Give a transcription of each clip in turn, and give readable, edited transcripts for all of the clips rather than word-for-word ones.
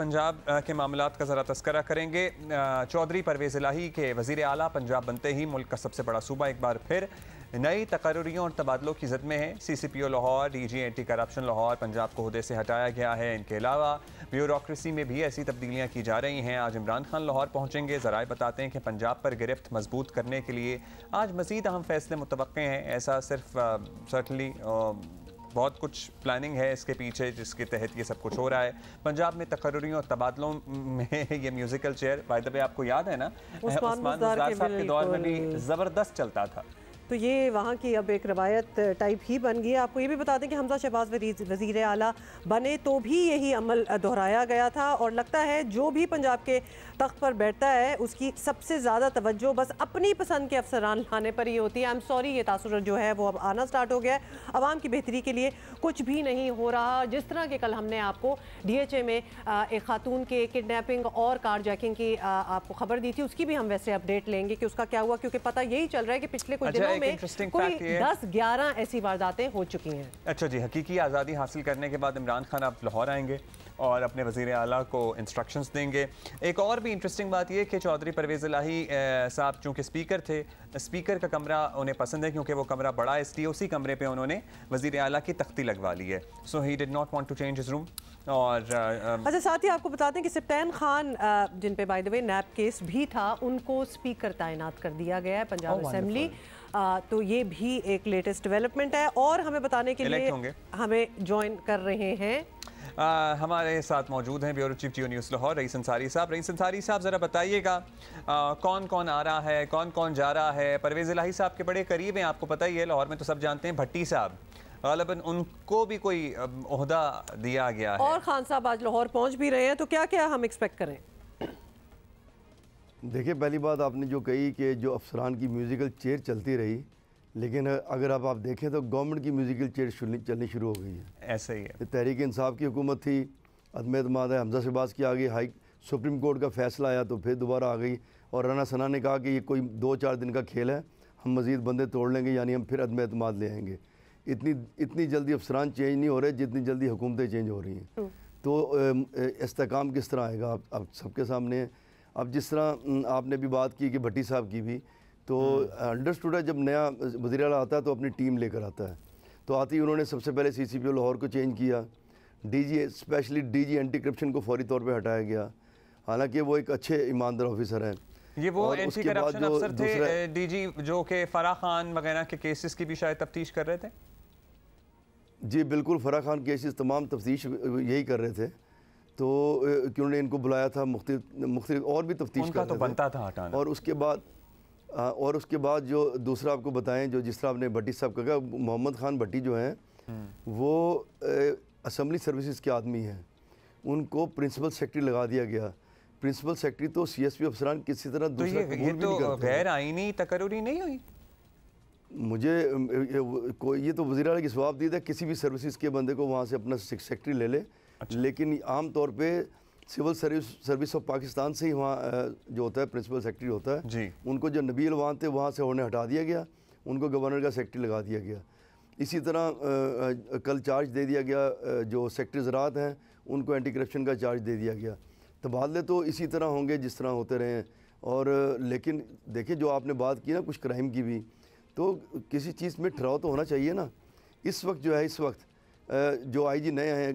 पंजाब के मामलात का ज़रा तस्करा करेंगे। चौधरी परवेज़ इलाही के वज़ीर आला पंजाब बनते ही मुल्क का सबसे बड़ा सूबा एक बार फिर नई तकर्रियों और तबादलों की ज़द में है। CCPO Lahore, DG anti corruption Lahore Punjab को ओहदे से हटाया गया है। इनके अलावा ब्यूरोक्रेसी में भी ऐसी तब्दीलियाँ की जा रही हैं। आज इमरान खान लाहौर पहुँचेंगे। ज़राए बताते हैं कि पंजाब पर गिरफ्त मजबूत करने के लिए आज मज़ीद अहम फैसले मुतवक्के हैं। ऐसा सिर्फ सर्टनली बहुत कुछ प्लानिंग है इसके पीछे जिसके तहत ये सब कुछ हो रहा है। पंजाब में तकर्रियों और तबादलों में ये म्यूजिकल चेयर बाय द वे आपको याद है ना, उस्मान बुज़दार साहब के दौर में भी ज़बरदस्त चलता था। तो ये वहाँ की अब एक रवायत टाइप ही बन गई है। आपको ये भी बता दें कि हमजा शहबाज वज़ीर आला बने तो भी यही अमल दोहराया गया था और लगता है जो भी पंजाब के तख्त पर बैठता है उसकी सबसे ज़्यादा तवज्जो बस अपनी पसंद के अफसरान लाने पर ही होती है। आई एम सॉरी, ये तासुर जो है वो अब आना स्टार्ट हो गया है। आवाम की बेहतरी के लिए कुछ भी नहीं हो रहा। जिस तरह के कल हमने आपको DHA में एक खातून के किडनैपिंग और कार जैकिंग की आपको खबर दी थी, उसकी भी हम वैसे अपडेट लेंगे कि उसका क्या हुआ, क्योंकि पता यही चल रहा है कि पिछले कुछ दिनों में कोई 10-11 ऐसी वारदातें हो चुकी हैं। अच्छा जी, हकीकी आज़ादी हासिल करने के बाद इमरान खान अब लाहौर आएंगे और अपने वज़ीर आला को इंस्ट्रक्शंस देंगे। एक और भी इंटरेस्टिंग बात यह कि चौधरी परवेज़ इलाही साहब चूँकि स्पीकर थे, स्पीकर का कमरा उन्हें पसंद है क्योंकि वो कमरा बड़ा है, इसलिए उसी कमरे पे उन्होंने वज़ीर आला की तख्ती लगवा ली है। So he did not want to change his room. और अच्छा, साथ ही आपको बताते हैं कि सप्तान खान जिन पे by the way NAB case भी था, उनको स्पीकर तैनात कर दिया गया है पंजाब असेंबली। तो ये भी एक लेटेस्ट डेवलपमेंट है और हमें बताने के लिए हमें ज्वाइन कर रहे हैं हमारे साथ मौजूद हैं ब्यूरो चीफ जियो न्यूज़ लाहौर रईस अंसारी साहब। रईस अंसारी साहब, ज़रा बताइएगा कौन कौन आ रहा है, कौन कौन जा रहा है। परवेज़ इलाही साहब के बड़े करीब हैं, आपको पता ही है, लाहौर में तो सब जानते हैं। भट्टी साहब ग़ालिबन उनको भी कोई ओहदा दिया गया है और खान साहब आज लाहौर पहुंच भी रहे हैं, तो क्या क्या हम एक्सपेक्ट करें? देखिए, पहली बात आपने जो कही कि जो अफसरान की म्यूज़िकल चेयर चलती रही, लेकिन अगर आप देखें तो गवर्नमेंट की म्यूज़िकल चेयर चलनी शुरू हो गई है। ऐसा ही है। तहरीक इंसाफ की हुकूमत थी, अदम एतमाद है, हमजा शहबाज की आ गई, हाई सुप्रीम कोर्ट का फैसला आया तो फिर दोबारा आ गई और राना सना ने कहा कि ये कोई 2-4 दिन का खेल है, हम मज़ीद बंदे तोड़ लेंगे, यानी हम फिर अदम एतमाद ले आएंगे। इतनी जल्दी अफसरान चेंज नहीं हो रहे जितनी जल्दी हुकूमतें चेंज हो रही हैं। तो इस्तेकाम किस तरह आएगा आप सबके सामने। अब जिस तरह आपने भी बात की कि भट्टी साहब की भी, तो अंडरस्टूड है, जब नया वज़ीर आला आता है तो अपनी टीम लेकर आता है। तो आते ही उन्होंने सबसे पहले CCPO लाहौर को चेंज किया, स्पेशली DG एंटी करप्शन को फौरी तौर पे हटाया गया, हालांकि वो एक अच्छे ईमानदार ऑफिसर हैं। ये वो एंटी करप्शन अफसर थे DG जो कि फराह खान वगैरह के केसेस की भी शायद तफ्तीश कर रहे थे। जी बिल्कुल, फराह खान केसेस तमाम तफ्तीश यही कर रहे थे, तो उन्होंने इनको बुलाया था, मुख्तलिफ और भी तफ्तीश कर तो बनता था हटाना। और उसके बाद जो दूसरा आपको बताएं, जो जिस तरह आपने भट्टी साहब का कहा, मोहम्मद खान भट्टी जो हैं वो असम्बली सर्विसेज के आदमी हैं, उनको प्रिंसिपल सेक्रेटरी लगा दिया गया। प्रिंसिपल सेक्रेटरी तो CSP अफसरान किसी तरह दूसरा ये तो गैर आईनी तकर्री नहीं हुई। मुझे ये तो वज़ीर आला की जवाबदीद है, किसी भी सर्विसेज के बंदे को वहाँ से अपना सेक्रेटरी ले ले। अच्छा। लेकिन आम तौर पे सिविल सर्विस ऑफ पाकिस्तान से ही वहाँ जो होता है प्रिंसिपल सेक्रेटरी होता है जी। उनको जो नबी अलवान थे वहाँ से उन्हें हटा दिया गया, उनको गवर्नर का सेक्रेटरी लगा दिया गया। इसी तरह कल चार्ज दे दिया गया, जो सेक्रेटरी ज़राअत हैं उनको एंटी करप्शन का चार्ज दे दिया गया। तबादले तो इसी तरह होंगे जिस तरह होते रहे हैं। और लेकिन देखिए, जो आपने बात की ना कुछ क्राइम की भी, तो किसी चीज़ में ठहराव तो होना चाहिए ना। इस वक्त जो है, इस वक्त जो IG नए हैं,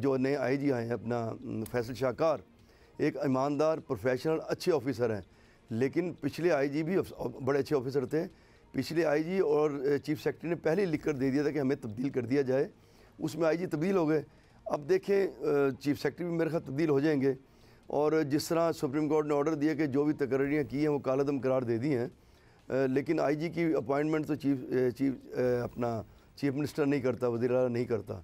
जो नए IG आए हैं अपना फैसल शाहकार, एक ईमानदार प्रोफेशनल अच्छे ऑफिसर हैं। लेकिन पिछले IG भी बड़े अच्छे ऑफिसर थे। पिछले IG और चीफ सेक्रेटरी ने पहले ही लिख कर दे दिया था कि हमें तब्दील कर दिया जाए, उसमें IG तब्दील हो गए। अब देखें, चीफ सेक्रेटरी भी मेरे ख्याल तब्दील हो जाएंगे। और जिस तरह सुप्रीम कोर्ट ने ऑर्डर दिया कि जो भी तकर्रियाँ की हैं वो कालादम करार दे दी हैं, लेकिन IG की अपॉइंटमेंट तो चीफ मिनिस्टर नहीं करता, वज़ीर आला नहीं करता,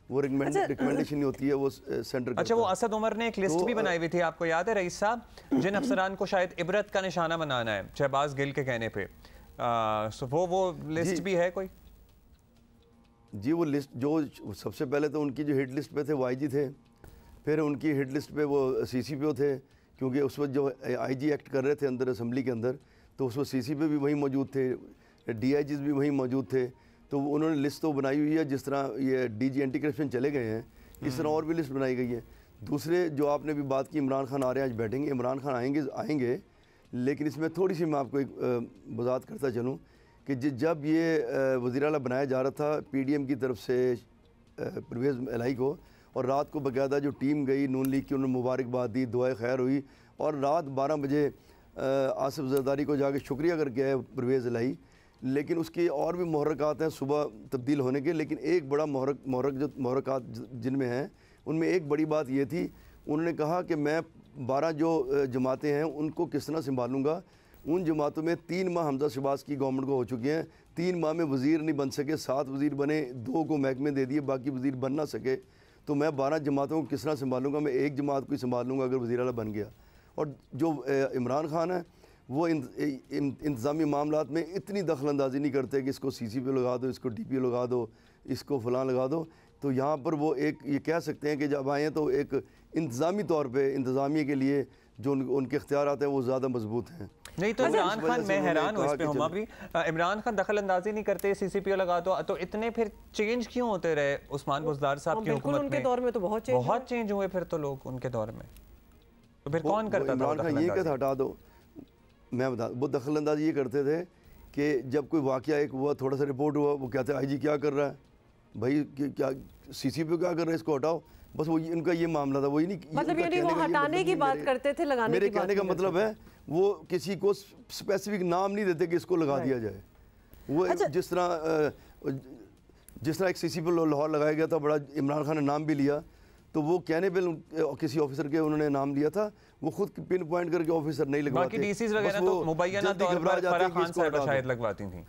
वो रिकमेंडेशन नहीं होती है, वो सेंटर। अच्छा, वो असद उमर ने एक लिस्ट भी बनाई हुई थी, आपको याद है रईस साहब, जिन अफसरान को शायद इबरत का निशाना बनाना है शहबाज गिल के कहने पे, वो लिस्ट भी है कोई? जी, वो लिस्ट जो सबसे पहले तो उनकी जो हिट लिस्ट पे थे वो IG थे, फिर उनकी हिट लिस्ट पे वो CCPO थे, क्योंकि उस वक्त जो IG एक्ट कर रहे थे अंदर असम्बली के अंदर, तो उस वक्त CCPO भी वहीं मौजूद थे, DIGs भी वहीं मौजूद थे। तो उन्होंने लिस्ट तो बनाई हुई है, जिस तरह ये DG एंटी करप्शन चले गए हैं, इस तरह और भी लिस्ट बनाई गई है। दूसरे जो आपने भी बात की, इमरान खान आ रहे हैं, आज बैठेंगे, इमरान खान आएंगे, लेकिन इसमें थोड़ी सी मैं आपको एक वजाहत करता चलूँ कि जब ये वज़ीर आला बनाया जा रहा था PDM की तरफ से परवेज़ इलाही को, और रात को बाकायदा जो टीम गई नून लीग की, उन्होंने मुबारकबाद दी, दुआए खैर हुई, और रात 12 बजे आसिफ जरदारी को जाके शुक्रिया करके आए परवेज़ इलाही। लेकिन उसकी और भी मुहर्रकात हैं सुबह तब्दील होने के, लेकिन एक बड़ा मुहर्रकात जिनमें हैं, उनमें एक बड़ी बात ये थी, उन्होंने कहा कि मैं 12 जो जमातें हैं उनको किस तरह संभालूँगा। उन जमातों में 3 माह हमजा शहबाज की गवर्नमेंट को हो चुके हैं, 3 माह में वज़ीर नहीं बन सके, 7 वज़ीर बने, 2 को महकमे दे दिए, बाकी वज़ीर बन ना सके, तो मैं 12 जमातों को किस तरह संभालूँगा, मैं एक जमात को ही संभाल लूँगा अगर वज़ीर आला बन गया। और जो इमरान खान है वो इंतज़ामी मामलात में इतनी दखल अंदाजी नहीं करते कि इसको CC पे लगा दो, इसको DPO लगा दो, इसको फ़लाँ लगा दो। तो यहाँ पर वो एक ये कह सकते हैं कि जब आए हैं तो एक इंतज़ामी तौर पे इंतज़ामिया के लिए जो उनके इख्तियारात हैं वो ज़्यादा मजबूत हैं। नहीं तो इमरान खान, मैं हैरान हूँ इस पे, हम भी इमरान खान दखल अंदाजी नहीं करते, CCPO लगा दो, तो इतने फिर चेंज क्यों होते रहे उस्मान बुज़दार साहब की हुकूमत में? उनके दौर में तो बहुत चेंज हुए फिर तो लोग उनके दौर में, तो फिर कौन करता था? इमरान खान ये कहता हटा दो, मैं बता, वो दखल अंदाजी ये करते थे कि जब कोई वाक़या एक हुआ, थोड़ा सा रिपोर्ट हुआ, वो कहते हैं IG क्या कर रहा है भाई, क्या CCPO क्या कर रहा है, इसको हटाओ, बस वो इनका ये मामला था। वही नहीं, मतलब ये नहीं वो हटाने की बात करते थे, लगाने मेरे की बात कहने का मतलब है वो किसी को स्पेसिफिक नाम नहीं देते कि इसको लगा दिया जाए। वो जिस तरह एक CCPO लाहौर लगाया गया था, बड़ा इमरान खान ने नाम भी लिया, तो वो कहने पे किसी ऑफिसर के उन्होंने नाम लिया था, वो खुद पिन पॉइंट करके ऑफिसर नहीं लगवाते। बाकी DCs वगैरह तो मुबैना तौर पर फराह खान साहब शायद लगवाती थी।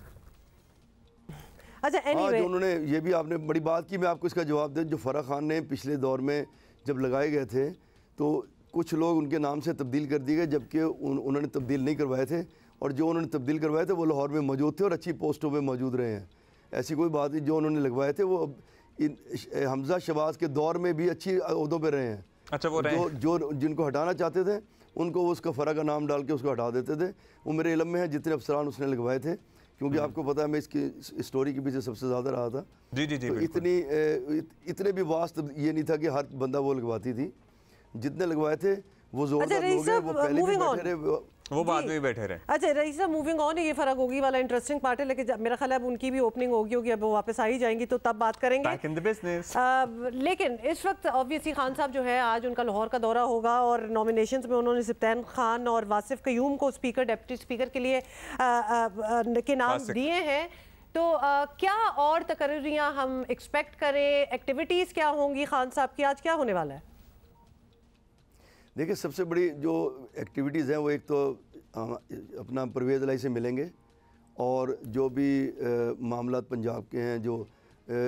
अच्छा anyway, जो उन्होंने ये भी आपने बड़ी बात की, मैं आपको इसका जवाब दे, जो फराह खान ने पिछले दौर में जब लगाए गए थे तो कुछ लोग उनके नाम से तब्दील कर दिए गए, जबकि उन्होंने तब्दील नहीं करवाए थे, और जो उन्होंने तब्दील करवाए थे वो लाहौर में मौजूद थे और अच्छी पोस्टों पे मौजूद रहे हैं। ऐसी कोई बात नहीं, जो उन्होंने लगवाए थे वो हमजा शहबाज के दौर में भी अच्छी ओहदों पे रहे हैं। अच्छा, वो रहे जो जिनको हटाना चाहते थे उनको वो उसका फराह का नाम डाल के उसको हटा देते थे। वो मेरे इल्म में है जितने अफसरान उसने लगवाए थे, क्योंकि आपको पता है मैं इसकी स्टोरी के पीछे सबसे ज़्यादा रहा था। जी। तो इतने भी वास्त ये नहीं था कि हर बंदा वो लगवाती थी, जितने लगवाए थे वो जोरदार लोग हैं, वो पहले भी बैठे रहे, वो बाद में बैठे रहे। अच्छा रईस साहब, मूविंग ऑन, ये फराग होगी वाला इंटरेस्टिंग पार्ट है, लेकिन मेरा ख्याल है अब उनकी भी ओपनिंग होगी, अब वो वापस आ ही जाएंगी तो तब बात करेंगे। Back in the business। लेकिन इस वक्त ऑब्वियसली खान साहब जो है आज उनका लाहौर का दौरा होगा और नॉमिनेशंस में उन्होंने सिप्तान खान और वासिफ कयूम को स्पीकर, डिप्टी स्पीकर के लिए के नाम दिए हैं, तो क्या और तकरीरियाँ हम एक्सपेक्ट करें, एक्टिविटीज़ क्या होंगी खान साहब की, आज क्या होने वाला है? देखिए सबसे बड़ी जो एक्टिविटीज़ हैं वो एक तो अपना परवेज़ इलाही से मिलेंगे और जो भी मामलात पंजाब के हैं जो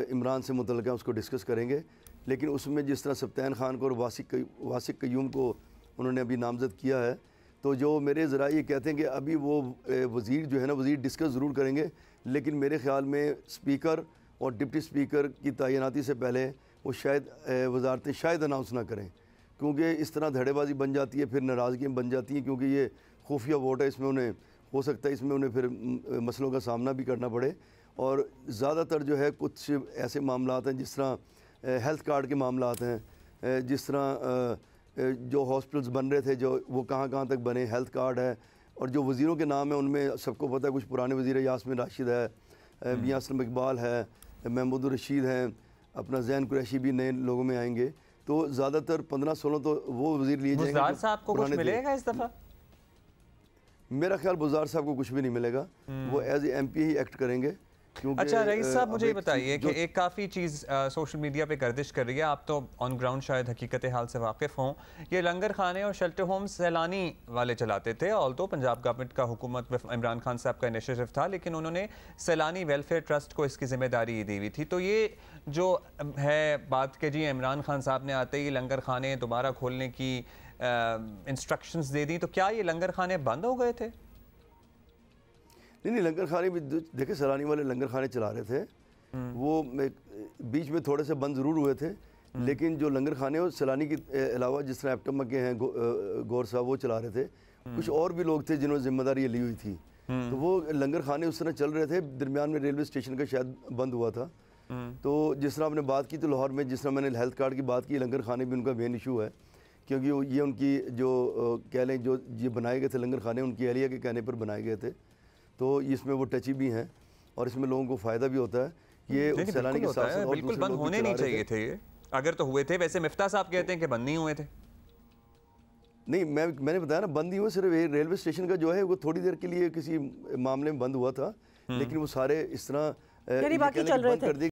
इमरान से मुतल्लिक़ हैं उसको डिस्कस करेंगे। लेकिन उसमें जिस तरह सिप्तान खान को और वासिक कयूम को उन्होंने अभी नामज़द किया है, तो जो मेरे ज़रा ये कहते हैं कि अभी वो वज़ीर जो है ना, वज़ीर डिस्कस ज़रूर करेंगे, लेकिन मेरे ख़्याल में स्पीकर और डिप्टी स्पीकर की तैनाती से पहले वो शायद वजारतें शायद अनाउंस ना करें, क्योंकि इस तरह धड़ेबाजी बन जाती है, फिर नाराज़गियाँ बन जाती हैं, क्योंकि ये खुफिया वोट है, इसमें उन्हें हो सकता है इसमें उन्हें फिर मसलों का सामना भी करना पड़े। और ज़्यादातर जो है कुछ ऐसे मामलात हैं जिस तरह हेल्थ कार्ड के मामलात हैं, जिस तरह जो हॉस्पिटल्स बन रहे थे जो वो कहाँ तक बने, हेल्थ कार्ड है, और जो वज़ीरों के नाम हैं उनमें सबको पता है कुछ पुराने वज़ीर यास्मीन राशिद है, मियां असलम इकबाल है, महमूद रशीद हैं, अपना ज़ैन कुरैशी भी नए लोगों में आएंगे, तो ज़्यादातर 15-16 तो वो वज़ीर लिए जाएंगे। बुज़दार साहब को कुछ मिलेगा इस दफ़ा? मेरा ख्याल बुज़दार साहब को कुछ भी नहीं मिलेगा, वो एज ए MP ही एक्ट करेंगे। अच्छा रईस साहब, मुझे बताइए कि एक काफ़ी चीज़ सोशल मीडिया पे गर्दिश कर रही है, आप तो ऑन ग्राउंड शायद हकीकत हाल से वाकिफ़ हों, ये लंगर खाने और शेल्टर होम्स सैलानी वाले चलाते थे, ऑल तो पंजाब गवर्नमेंट का हुकूमत में इमरान खान साहब का इनिशिएटिव था, लेकिन उन्होंने सैलानी वेलफेयर ट्रस्ट को इसकी जिम्मेदारी दी हुई थी। तो ये जो है बात कि जी इमरान खान साहब ने आते ही लंगर खाने दोबारा खोलने की इंस्ट्रक्शंस दे दी, तो क्या ये लंगर खाने बंद हो गए थे? नहीं, लंगर खाने भी देखे सैलानी वाले लंगर खाने चला रहे थे, वो बीच में थोड़े से बंद ज़रूर हुए थे, लेकिन जो लंगर खाने और सैलानी के अलावा जिस तरह एप्टमा के हैं गौर साहब वो चला रहे थे, कुछ और भी लोग थे जिन्होंने जिम्मेदारी ली हुई थी, तो वो लंगर खाने उस तरह चल रहे थे। दरमियान में रेलवे स्टेशन का शायद बंद हुआ था, तो जिस तरह आपने बात की तो लाहौर में जिस तरह मैंने हेल्थ कार्ड की बात की, लंगर खाने भी उनका मेन इशू है, क्योंकि ये उनकी जो कह लें जो ये बनाए गए थे लंगर खाने उनकी अहलिया के कहने पर बनाए गए थे, तो इसमें वो टची भी हैं और इसमें लोगों को फ़ायदा भी होता है। ये सैलानी के साथ साथ बिल्कुल बंद होने नहीं चाहिए थे ये, अगर तो हुए थे। वैसे मिफ्ता साहब कहते हैं कि बंद नहीं हुए थे। नहीं, मैंने बताया ना, बंद नहीं हुआ, सिर्फ रेलवे स्टेशन का जो है वो थोड़ी देर के लिए किसी मामले में बंद हुआ था, लेकिन वो सारे इस तरह बाकी चल रहे थे।